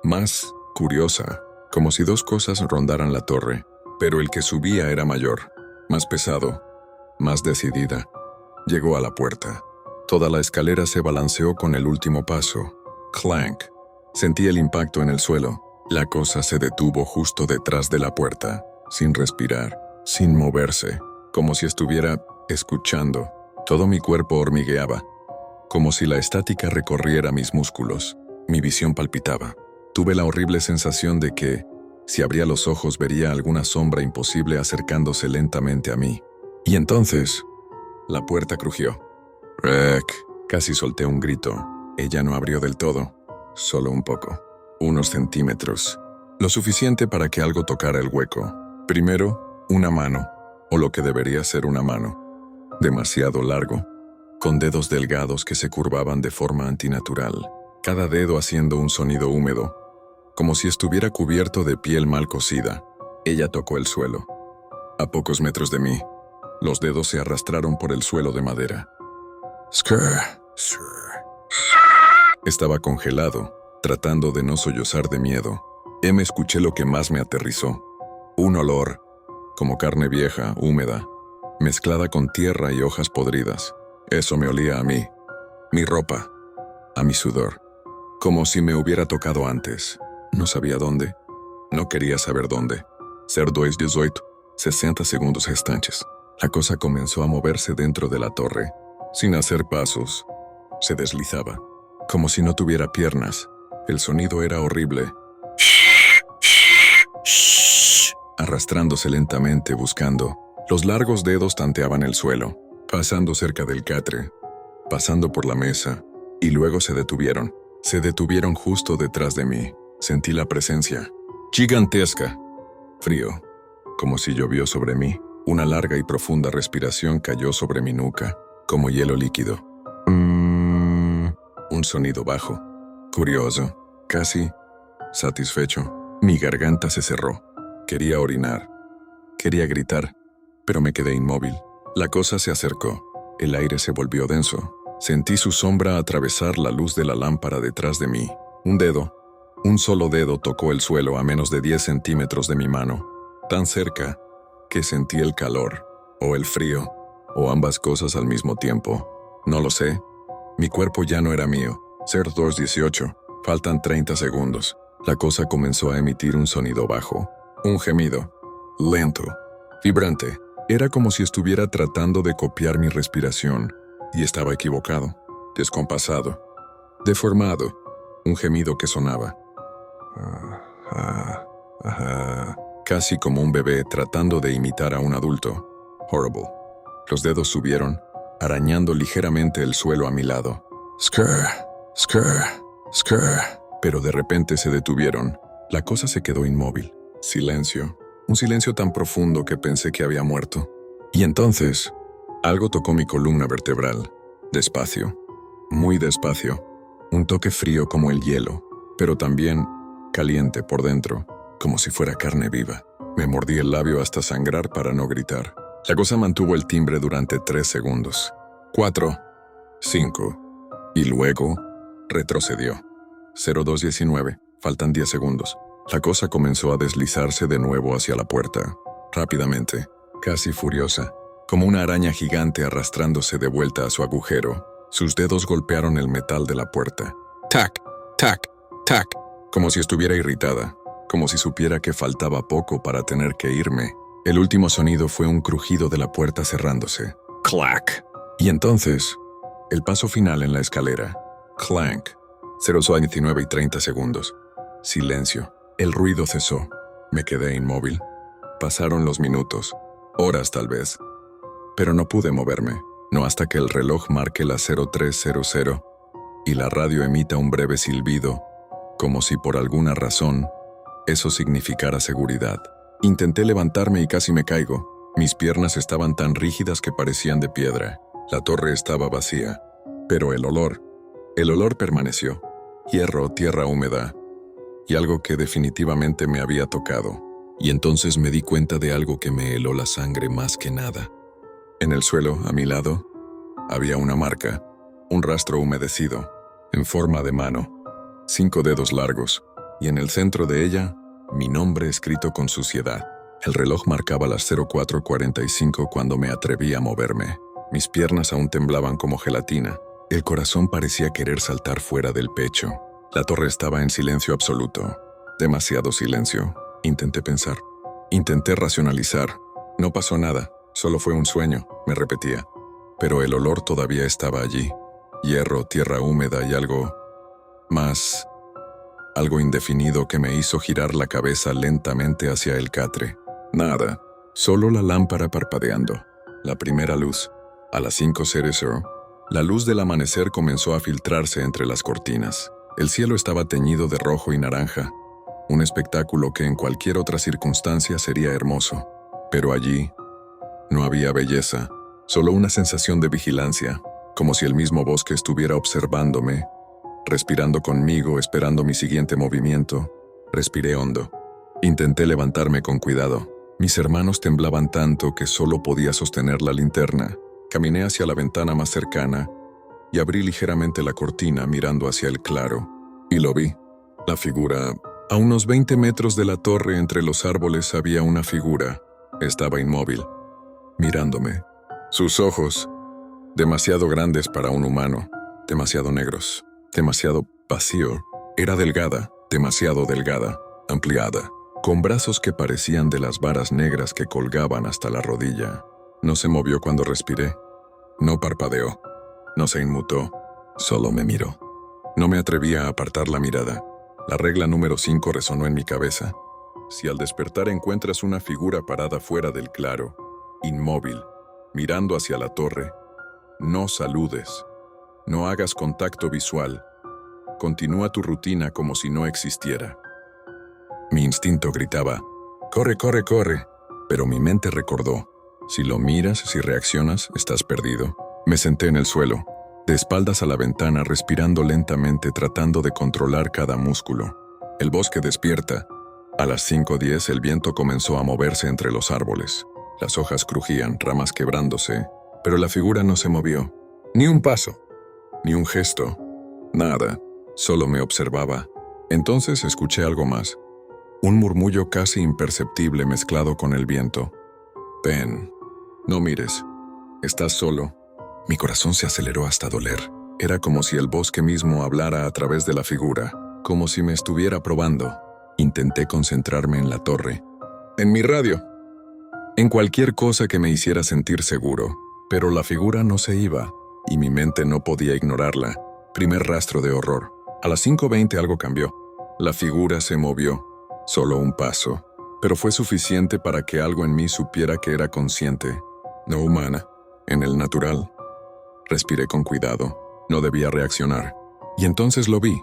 más curiosa, como si dos cosas rondaran la torre, pero el que subía era mayor, más pesado, más decidida. Llegó a la puerta. Toda la escalera se balanceó con el último paso. Clank. Sentí el impacto en el suelo. La cosa se detuvo justo detrás de la puerta, sin respirar, sin moverse, como si estuviera escuchando. Todo mi cuerpo hormigueaba, como si la estática recorriera mis músculos. Mi visión palpitaba. Tuve la horrible sensación de que, si abría los ojos, vería alguna sombra imposible acercándose lentamente a mí. Y entonces, la puerta crujió. ¡Rek! Casi solté un grito. Ella no abrió del todo, solo un poco. Unos centímetros. Lo suficiente para que algo tocara el hueco. Primero, una mano, o lo que debería ser una mano. Demasiado largo, con dedos delgados que se curvaban de forma antinatural, cada dedo haciendo un sonido húmedo, como si estuviera cubierto de piel mal cocida. Ella tocó el suelo. A pocos metros de mí, los dedos se arrastraron por el suelo de madera. Skrr, skrr. Estaba congelado, tratando de no sollozar de miedo. Me escuché lo que más me aterrizó. Un olor, como carne vieja, húmeda, mezclada con tierra y hojas podridas. Eso me olía a mí, mi ropa, a mi sudor, como si me hubiera tocado antes. No sabía dónde, no quería saber dónde. 02:18, 60 segundos restantes. La cosa comenzó a moverse dentro de la torre, sin hacer pasos. Se deslizaba, como si no tuviera piernas. El sonido era horrible. Arrastrándose lentamente, buscando. Los largos dedos tanteaban el suelo. pasando cerca del catre, pasando por la mesa, y luego se detuvieron. Se detuvieron justo detrás de mí. Sentí la presencia. Gigantesca. Frío. Como si llovió sobre mí. Una larga y profunda respiración cayó sobre mi nuca, como hielo líquido. Un sonido bajo. Curioso. Casi satisfecho. Mi garganta se cerró. Quería orinar. Quería gritar, pero me quedé inmóvil. La cosa se acercó. El aire se volvió denso. Sentí su sombra atravesar la luz de la lámpara detrás de mí. Un solo dedo tocó el suelo a menos de 10 centímetros de mi mano. Tan cerca que sentí el calor, o el frío, o ambas cosas al mismo tiempo. No lo sé. Mi cuerpo ya no era mío. 0218. Faltan 30 segundos. La cosa comenzó a emitir un sonido bajo. Un gemido. Lento. Vibrante. Era como si estuviera tratando de copiar mi respiración. Y estaba equivocado. Descompasado. Deformado. Un gemido que sonaba. Casi como un bebé tratando de imitar a un adulto. Horrible. Los dedos subieron, arañando ligeramente el suelo a mi lado. Skrr, skrr, skrr. Pero de repente se detuvieron. La cosa se quedó inmóvil. Silencio. Un silencio tan profundo que pensé que había muerto. Y entonces, algo tocó mi columna vertebral. Despacio. Muy despacio. Un toque frío como el hielo, pero también caliente por dentro, como si fuera carne viva. Me mordí el labio hasta sangrar para no gritar. La cosa mantuvo el timbre durante 3 segundos. 4, 5, y luego retrocedió. 0219, faltan 10 segundos. La cosa comenzó a deslizarse de nuevo hacia la puerta, rápidamente, casi furiosa, como una araña gigante arrastrándose de vuelta a su agujero. Sus dedos golpearon el metal de la puerta. ¡Tac! ¡Tac! ¡Tac! Como si estuviera irritada, como si supiera que faltaba poco para tener que irme. El último sonido fue un crujido de la puerta cerrándose. ¡Clac! Y entonces, el paso final en la escalera. ¡Clank! 0:19 y 30 segundos. Silencio. El ruido cesó. Me quedé inmóvil. Pasaron los minutos, horas tal vez, pero no pude moverme. No hasta que el reloj marque las 0300 y la radio emita un breve silbido, como si por alguna razón eso significara seguridad. Intenté levantarme y casi me caigo. Mis piernas estaban tan rígidas que parecían de piedra. La torre estaba vacía, pero el olor permaneció. Hierro, tierra húmeda y algo que definitivamente me había tocado. Y entonces me di cuenta de algo que me heló la sangre más que nada. En el suelo, a mi lado, había una marca, un rastro humedecido, en forma de mano, 5 dedos largos, y en el centro de ella, mi nombre escrito con suciedad. El reloj marcaba las 04:45 cuando me atreví a moverme. Mis piernas aún temblaban como gelatina. El corazón parecía querer saltar fuera del pecho. La torre estaba en silencio absoluto. Demasiado silencio. Intenté pensar. Intenté racionalizar. No pasó nada. Solo fue un sueño, me repetía. Pero el olor todavía estaba allí. Hierro, tierra húmeda y algo más. Algo indefinido que me hizo girar la cabeza lentamente hacia el catre. Nada. Solo la lámpara parpadeando. La primera luz. A las 5:00, la luz del amanecer comenzó a filtrarse entre las cortinas. El cielo estaba teñido de rojo y naranja. Un espectáculo que en cualquier otra circunstancia sería hermoso. Pero allí no había belleza, solo una sensación de vigilancia, como si el mismo bosque estuviera observándome, respirando conmigo, esperando mi siguiente movimiento. Respiré hondo. Intenté levantarme con cuidado. Mis hermanos temblaban tanto que solo podía sostener la linterna. Caminé hacia la ventana más cercana y abrí ligeramente la cortina mirando hacia el claro. Y lo vi. La figura. A unos 20 metros de la torre entre los árboles había una figura. Estaba inmóvil, mirándome. Sus ojos, demasiado grandes para un humano, demasiado negros, demasiado vacío. Era delgada, demasiado delgada, ampliada, con brazos que parecían de las varas negras que colgaban hasta la rodilla. No se movió cuando respiré. No parpadeó. No se inmutó. Solo me miró. No me atrevía a apartar la mirada. La regla número 5 resonó en mi cabeza. Si al despertar encuentras una figura parada fuera del claro, inmóvil, mirando hacia la torre, No saludes. No hagas contacto visual. Continúa tu rutina como si no existiera. Mi instinto gritaba, corre, corre, corre. Pero mi mente recordó, si lo miras, si reaccionas, estás perdido. Me senté en el suelo, de espaldas a la ventana, respirando lentamente, tratando de controlar cada músculo. El bosque despierta. A las 5:10 el viento comenzó a moverse entre los árboles. Las hojas crujían, ramas quebrándose, pero la figura no se movió. Ni un paso, ni un gesto, nada, solo me observaba. Entonces escuché algo más. Un murmullo casi imperceptible mezclado con el viento. Ven, no mires, estás solo. Mi corazón se aceleró hasta doler. Era como si el bosque mismo hablara a través de la figura, como si me estuviera probando. Intenté concentrarme en la torre, en mi radio, en cualquier cosa que me hiciera sentir seguro, pero la figura no se iba, y mi mente no podía ignorarla. Primer rastro de horror. A las 5:20 algo cambió. La figura se movió, solo un paso, pero fue suficiente para que algo en mí supiera que era consciente, no humana, en el natural. Respiré con cuidado, no debía reaccionar, y entonces lo vi.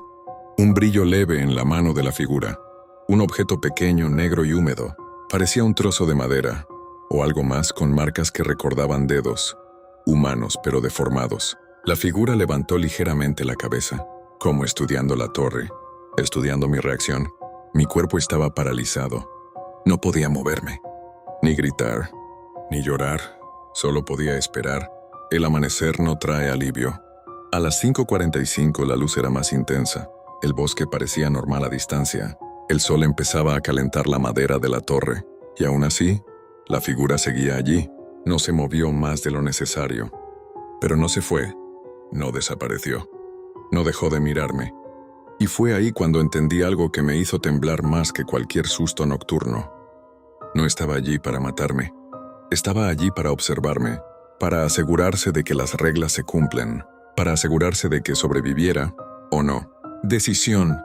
Un brillo leve en la mano de la figura. Un objeto pequeño, negro y húmedo. Parecía un trozo de madera, o algo más con marcas que recordaban dedos, humanos pero deformados. La figura levantó ligeramente la cabeza, como estudiando la torre, estudiando mi reacción. Mi cuerpo estaba paralizado. No podía moverme, ni gritar, ni llorar. Solo podía esperar. El amanecer no trae alivio. A las 5:45 la luz era más intensa. El bosque parecía normal a distancia. El sol empezaba a calentar la madera de la torre, y aún así, la figura seguía allí. No se movió más de lo necesario. Pero no se fue, no desapareció. No dejó de mirarme. Y fue ahí cuando entendí algo que me hizo temblar más que cualquier susto nocturno. No estaba allí para matarme. Estaba allí para observarme, para asegurarse de que las reglas se cumplen, para asegurarse de que sobreviviera o no. Decisión.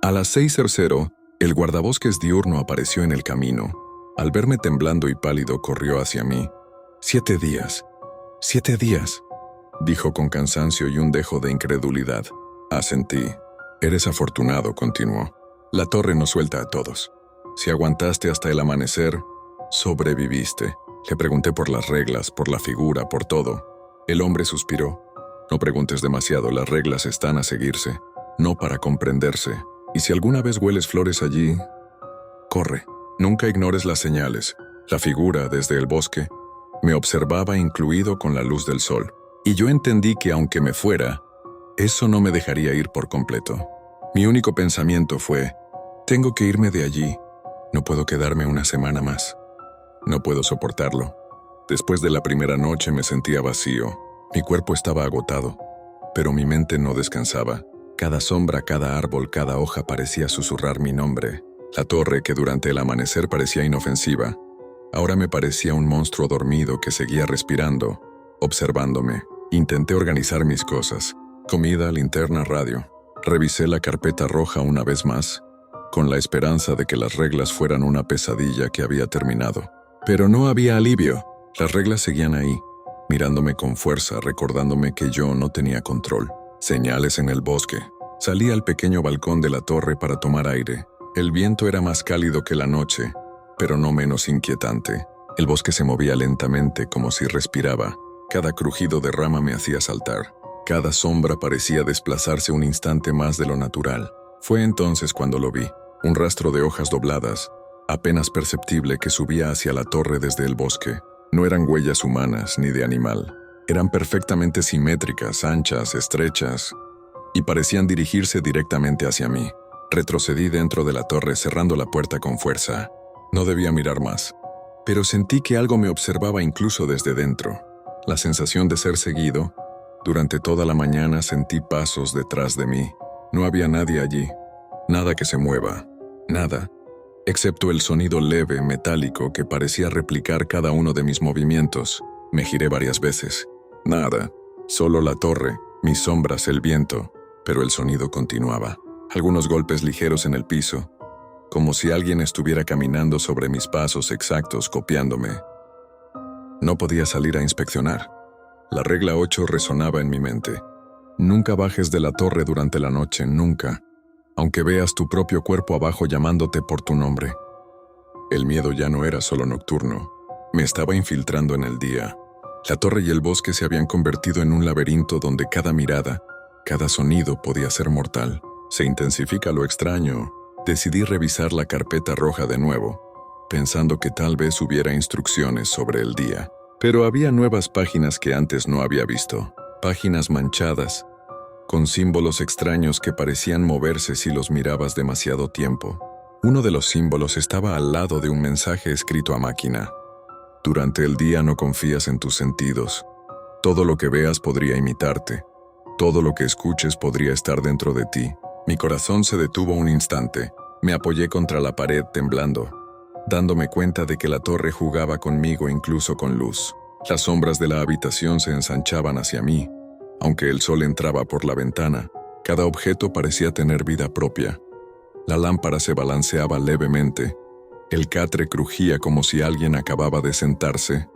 A las 6:00, el guardabosques diurno apareció en el camino. Al verme temblando y pálido, corrió hacia mí. 7 días. 7 días, dijo con cansancio y un dejo de incredulidad. Asentí. Eres afortunado, continuó. La torre nos suelta a todos. Si aguantaste hasta el amanecer, sobreviviste. Le pregunté por las reglas, por la figura, por todo. El hombre suspiró. No preguntes demasiado, las reglas están a seguirse, no para comprenderse. Y si alguna vez hueles flores allí, corre. Nunca ignores las señales. La figura, desde el bosque, me observaba incluido con la luz del sol. Y yo entendí que aunque me fuera, eso no me dejaría ir por completo. Mi único pensamiento fue, tengo que irme de allí. No puedo quedarme una semana más. No puedo soportarlo. Después de la primera noche me sentía vacío. Mi cuerpo estaba agotado, pero mi mente no descansaba. Cada sombra, cada árbol, cada hoja parecía susurrar mi nombre. La torre, que durante el amanecer parecía inofensiva, ahora me parecía un monstruo dormido que seguía respirando, observándome. Intenté organizar mis cosas. Comida, linterna, radio. Revisé la carpeta roja una vez más, con la esperanza de que las reglas fueran una pesadilla que había terminado. Pero no había alivio. Las reglas seguían ahí, mirándome con fuerza, recordándome que yo no tenía control. Señales en el bosque. Salí al pequeño balcón de la torre para tomar aire. El viento era más cálido que la noche, pero no menos inquietante. El bosque se movía lentamente como si respiraba. Cada crujido de rama me hacía saltar. Cada sombra parecía desplazarse un instante más de lo natural. Fue entonces cuando lo vi. Un rastro de hojas dobladas, apenas perceptible, que subía hacia la torre desde el bosque. No eran huellas humanas ni de animal. Eran perfectamente simétricas, anchas, estrechas, y parecían dirigirse directamente hacia mí. Retrocedí dentro de la torre, cerrando la puerta con fuerza. No debía mirar más, pero sentí que algo me observaba incluso desde dentro. La sensación de ser seguido. Durante toda la mañana sentí pasos detrás de mí. No había nadie allí. Nada que se mueva. Nada. Excepto el sonido leve, metálico, que parecía replicar cada uno de mis movimientos. Me giré varias veces. Nada. Solo la torre, mis sombras, el viento. Pero el sonido continuaba. Algunos golpes ligeros en el piso, como si alguien estuviera caminando sobre mis pasos exactos, copiándome. No podía salir a inspeccionar. La regla 8 resonaba en mi mente. Nunca bajes de la torre durante la noche, nunca, aunque veas tu propio cuerpo abajo llamándote por tu nombre. El miedo ya no era solo nocturno, me estaba infiltrando en el día. La torre y el bosque se habían convertido en un laberinto donde cada mirada, cada sonido podía ser mortal. Se intensifica lo extraño. Decidí revisar la carpeta roja de nuevo, pensando que tal vez hubiera instrucciones sobre el día. Pero había nuevas páginas que antes no había visto. Páginas manchadas, con símbolos extraños que parecían moverse si los mirabas demasiado tiempo. Uno de los símbolos estaba al lado de un mensaje escrito a máquina. Durante el día no confías en tus sentidos. Todo lo que veas podría imitarte. Todo lo que escuches podría estar dentro de ti. Mi corazón se detuvo un instante. Me apoyé contra la pared temblando, dándome cuenta de que la torre jugaba conmigo incluso con luz. Las sombras de la habitación se ensanchaban hacia mí. Aunque el sol entraba por la ventana, cada objeto parecía tener vida propia. La lámpara se balanceaba levemente. El catre crujía como si alguien acababa de sentarse.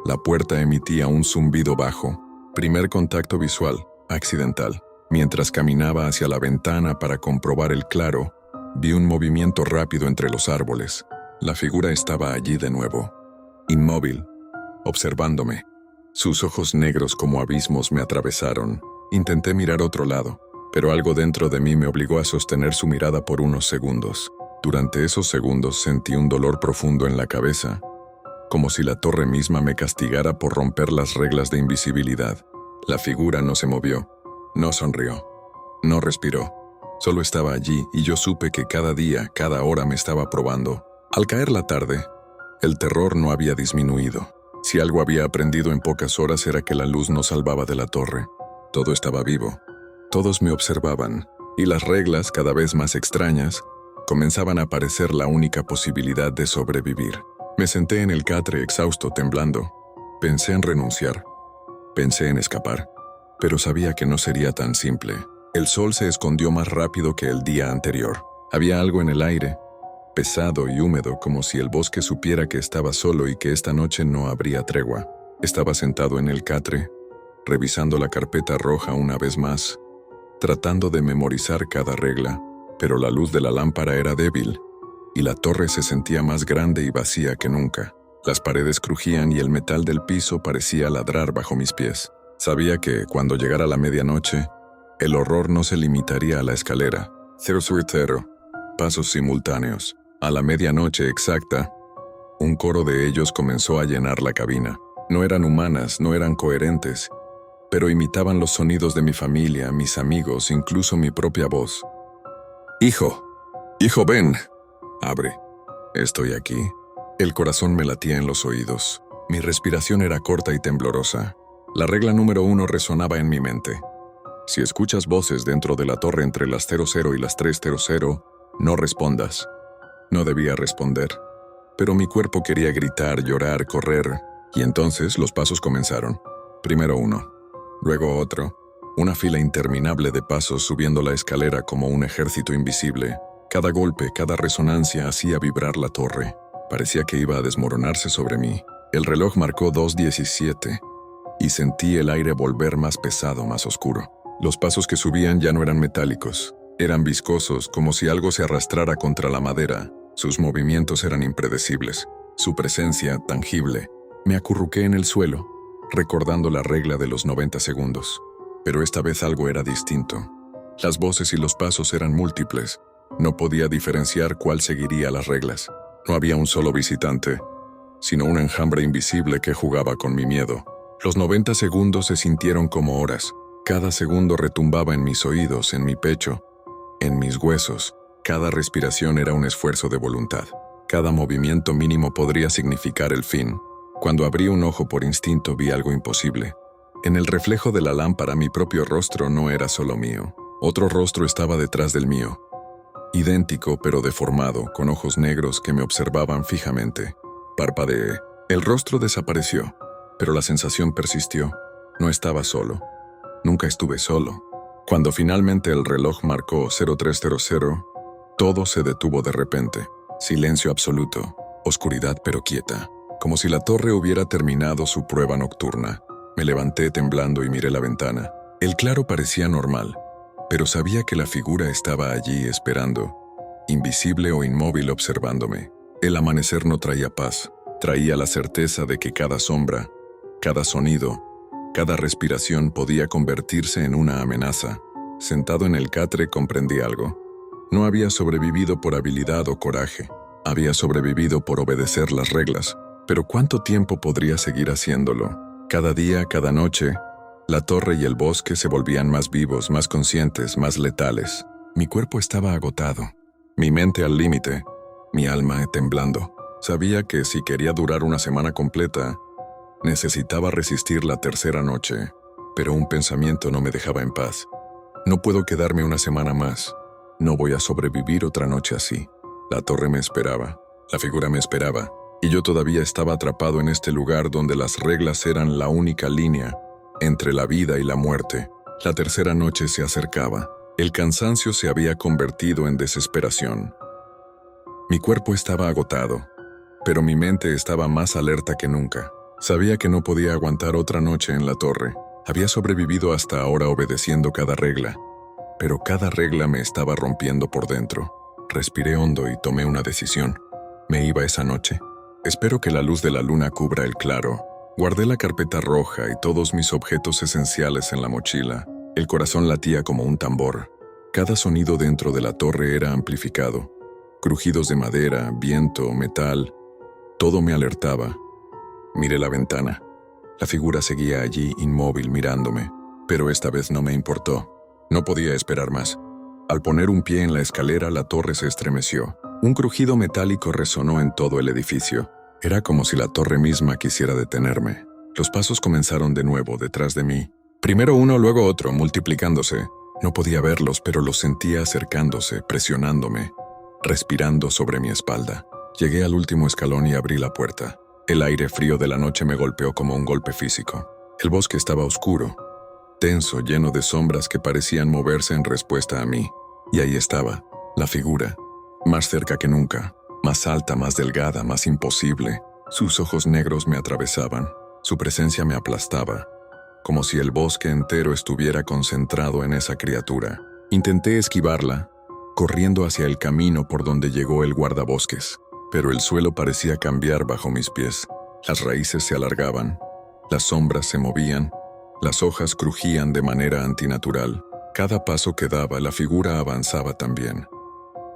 La puerta emitía un zumbido bajo. Primer contacto visual, accidental. Mientras caminaba hacia la ventana para comprobar el claro, vi un movimiento rápido entre los árboles. La figura estaba allí de nuevo, inmóvil, observándome. Sus ojos negros como abismos me atravesaron. Intenté mirar otro lado, pero algo dentro de mí me obligó a sostener su mirada por unos segundos. Durante esos segundos sentí un dolor profundo en la cabeza, como si la torre misma me castigara por romper las reglas de invisibilidad. La figura no se movió, no sonrió, no respiró. Solo estaba allí y yo supe que cada día, cada hora me estaba probando. Al caer la tarde, el terror no había disminuido. Si algo había aprendido en pocas horas era que la luz no salvaba de la torre. Todo estaba vivo. Todos me observaban, y las reglas, cada vez más extrañas, comenzaban a parecer la única posibilidad de sobrevivir. Me senté en el catre exhausto, temblando. Pensé en renunciar. Pensé en escapar. Pero sabía que no sería tan simple. El sol se escondió más rápido que el día anterior. Había algo en el aire, pesado y húmedo, como si el bosque supiera que estaba solo y que esta noche no habría tregua. Estaba sentado en el catre, revisando la carpeta roja una vez más, tratando de memorizar cada regla, pero la luz de la lámpara era débil, y la torre se sentía más grande y vacía que nunca. Las paredes crujían y el metal del piso parecía ladrar bajo mis pies. Sabía que, cuando llegara la medianoche, el horror no se limitaría a la escalera. 000, pasos simultáneos. A la medianoche exacta, un coro de ellos comenzó a llenar la cabina. No eran humanas, no eran coherentes, pero imitaban los sonidos de mi familia, mis amigos, incluso mi propia voz. «Hijo, hijo, ven. Abre. Estoy aquí». El corazón me latía en los oídos. Mi respiración era corta y temblorosa. La regla número 1 resonaba en mi mente. Si escuchas voces dentro de la torre entre las 00 y las 300, no respondas. No debía responder, pero mi cuerpo quería gritar, llorar, correr, y entonces los pasos comenzaron. Primero uno, luego otro, una fila interminable de pasos subiendo la escalera como un ejército invisible. Cada golpe, cada resonancia hacía vibrar la torre. Parecía que iba a desmoronarse sobre mí. El reloj marcó 2:17, y sentí el aire volver más pesado, más oscuro. Los pasos que subían ya no eran metálicos, eran viscosos, como si algo se arrastrara contra la madera. Sus movimientos eran impredecibles, su presencia tangible. Me acurruqué en el suelo, recordando la regla de los 90 segundos. Pero esta vez algo era distinto. Las voces y los pasos eran múltiples. No podía diferenciar cuál seguiría las reglas. No había un solo visitante, sino un enjambre invisible que jugaba con mi miedo. Los 90 segundos se sintieron como horas. Cada segundo retumbaba en mis oídos, en mi pecho, en mis huesos. Cada respiración era un esfuerzo de voluntad. Cada movimiento mínimo podría significar el fin. Cuando abrí un ojo por instinto vi algo imposible. En el reflejo de la lámpara mi propio rostro no era solo mío. Otro rostro estaba detrás del mío. Idéntico pero deformado, con ojos negros que me observaban fijamente. Parpadeé. El rostro desapareció, pero la sensación persistió. No estaba solo. Nunca estuve solo. Cuando finalmente el reloj marcó 0300, todo se detuvo de repente. Silencio absoluto, oscuridad pero quieta, como si la torre hubiera terminado su prueba nocturna. Me levanté temblando y miré la ventana. El claro parecía normal, pero sabía que la figura estaba allí esperando, invisible o inmóvil observándome. El amanecer no traía paz, traía la certeza de que cada sombra, cada sonido, cada respiración podía convertirse en una amenaza. Sentado en el catre comprendí algo. No había sobrevivido por habilidad o coraje, había sobrevivido por obedecer las reglas. Pero ¿cuánto tiempo podría seguir haciéndolo? Cada día, cada noche, la torre y el bosque se volvían más vivos, más conscientes, más letales. Mi cuerpo estaba agotado, mi mente al límite, mi alma temblando. Sabía que si quería durar una semana completa, necesitaba resistir la tercera noche, pero un pensamiento no me dejaba en paz. No puedo quedarme una semana más. No voy a sobrevivir otra noche así. La torre me esperaba, la figura me esperaba, y yo todavía estaba atrapado en este lugar donde las reglas eran la única línea entre la vida y la muerte. La tercera noche se acercaba. El cansancio se había convertido en desesperación. Mi cuerpo estaba agotado, pero mi mente estaba más alerta que nunca. Sabía que no podía aguantar otra noche en la torre. Había sobrevivido hasta ahora obedeciendo cada regla, pero cada regla me estaba rompiendo por dentro. Respiré hondo y tomé una decisión. Me iba esa noche. Espero que la luz de la luna cubra el claro. Guardé la carpeta roja y todos mis objetos esenciales en la mochila. El corazón latía como un tambor. Cada sonido dentro de la torre era amplificado. Crujidos de madera, viento, metal, todo me alertaba. Miré la ventana. La figura seguía allí inmóvil mirándome, pero esta vez no me importó. No podía esperar más. Al poner un pie en la escalera, la torre se estremeció. Un crujido metálico resonó en todo el edificio. Era como si la torre misma quisiera detenerme. Los pasos comenzaron de nuevo detrás de mí. Primero uno, luego otro, multiplicándose. No podía verlos, pero los sentía acercándose, presionándome, respirando sobre mi espalda. Llegué al último escalón y abrí la puerta. El aire frío de la noche me golpeó como un golpe físico. El bosque estaba oscuro, tenso, lleno de sombras que parecían moverse en respuesta a mí. Y ahí estaba, la figura, más cerca que nunca, más alta, más delgada, más imposible. Sus ojos negros me atravesaban, su presencia me aplastaba, como si el bosque entero estuviera concentrado en esa criatura. Intenté esquivarla, corriendo hacia el camino por donde llegó el guardabosques, pero el suelo parecía cambiar bajo mis pies. Las raíces se alargaban, las sombras se movían, las hojas crujían de manera antinatural. Cada paso que daba, la figura avanzaba también,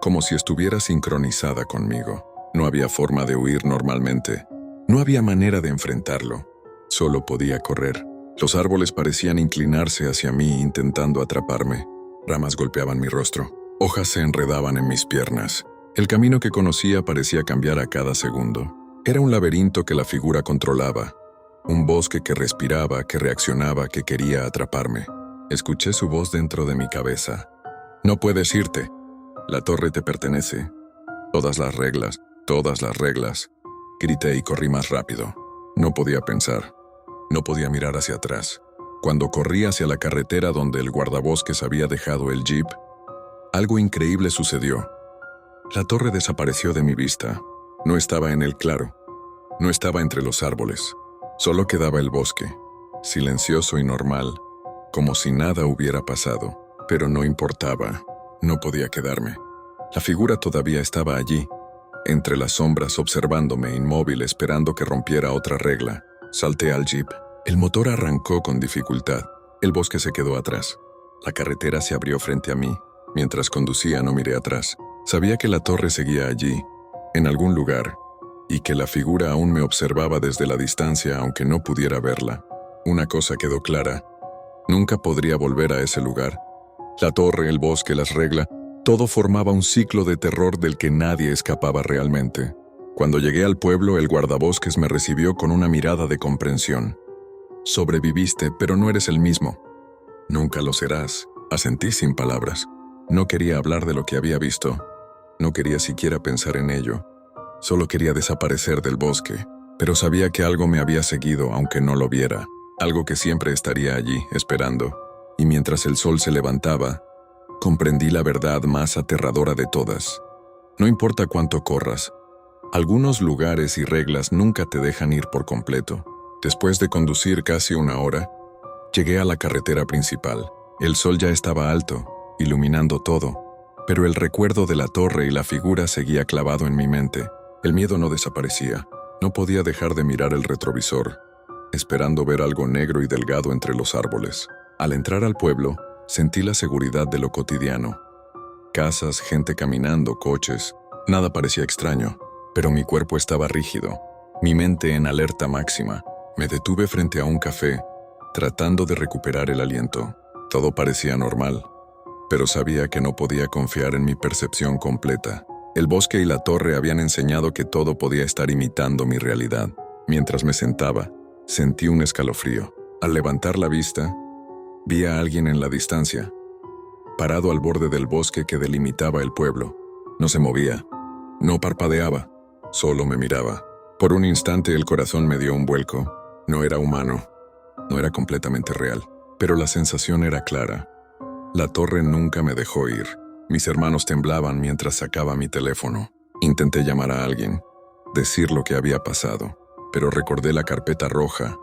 como si estuviera sincronizada conmigo. No había forma de huir normalmente, no había manera de enfrentarlo, solo podía correr. Los árboles parecían inclinarse hacia mí intentando atraparme. Ramas golpeaban mi rostro, hojas se enredaban en mis piernas. El camino que conocía parecía cambiar a cada segundo. Era un laberinto que la figura controlaba, un bosque que respiraba, que reaccionaba, que quería atraparme. Escuché su voz dentro de mi cabeza. No puedes irte. La torre te pertenece. Todas las reglas. Grité y corrí más rápido. No podía pensar. No podía mirar hacia atrás. Cuando corrí hacia la carretera donde el guardabosques había dejado el jeep, algo increíble sucedió. La torre desapareció de mi vista. No estaba en el claro. No estaba entre los árboles. Solo quedaba el bosque, silencioso y normal, como si nada hubiera pasado. Pero no importaba. No podía quedarme. La figura todavía estaba allí, entre las sombras observándome, inmóvil, esperando que rompiera otra regla. Salté al jeep. El motor arrancó con dificultad. El bosque se quedó atrás. La carretera se abrió frente a mí. Mientras conducía no miré atrás. Sabía que la torre seguía allí, en algún lugar, y que la figura aún me observaba desde la distancia aunque no pudiera verla. Una cosa quedó clara. Nunca podría volver a ese lugar. La torre, el bosque, las reglas, todo formaba un ciclo de terror del que nadie escapaba realmente. Cuando llegué al pueblo, el guardabosques me recibió con una mirada de comprensión. Sobreviviste, pero no eres el mismo. Nunca lo serás, asentí sin palabras. No quería hablar de lo que había visto. No quería siquiera pensar en ello. Solo quería desaparecer del bosque, pero sabía que algo me había seguido aunque no lo viera. Algo que siempre estaría allí, esperando. Y mientras el sol se levantaba, comprendí la verdad más aterradora de todas. No importa cuánto corras, algunos lugares y reglas nunca te dejan ir por completo. Después de conducir casi una hora, llegué a la carretera principal. El sol ya estaba alto, iluminando todo, pero el recuerdo de la torre y la figura seguía clavado en mi mente. El miedo no desaparecía. No podía dejar de mirar el retrovisor, esperando ver algo negro y delgado entre los árboles. Al entrar al pueblo, sentí la seguridad de lo cotidiano. Casas, gente caminando, coches. Nada parecía extraño, pero mi cuerpo estaba rígido, mi mente en alerta máxima. Me detuve frente a un café, tratando de recuperar el aliento. Todo parecía normal, pero sabía que no podía confiar en mi percepción completa. El bosque y la torre habían enseñado que todo podía estar imitando mi realidad. Mientras me sentaba, sentí un escalofrío. Al levantar la vista, vi a alguien en la distancia, parado al borde del bosque que delimitaba el pueblo. No se movía, no parpadeaba, solo me miraba. Por un instante el corazón me dio un vuelco. No era humano, no era completamente real, pero la sensación era clara. La torre nunca me dejó ir. Mis hermanos temblaban mientras sacaba mi teléfono. Intenté llamar a alguien, decir lo que había pasado, pero recordé la carpeta roja,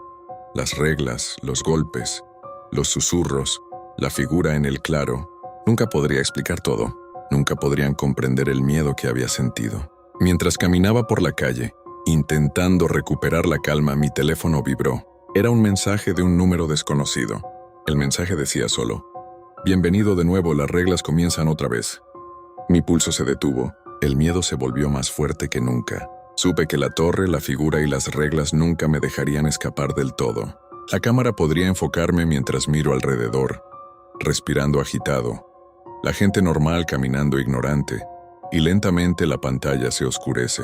las reglas, los golpes, los susurros, la figura en el claro. Nunca podría explicar todo. Nunca podrían comprender el miedo que había sentido. Mientras caminaba por la calle, intentando recuperar la calma, mi teléfono vibró. Era un mensaje de un número desconocido. El mensaje decía solo: «Bienvenido de nuevo, las reglas comienzan otra vez». Mi pulso se detuvo. El miedo se volvió más fuerte que nunca. Supe que la torre, la figura y las reglas nunca me dejarían escapar del todo. La cámara podría enfocarme mientras miro alrededor, respirando agitado. La gente normal caminando ignorante, y lentamente la pantalla se oscurece.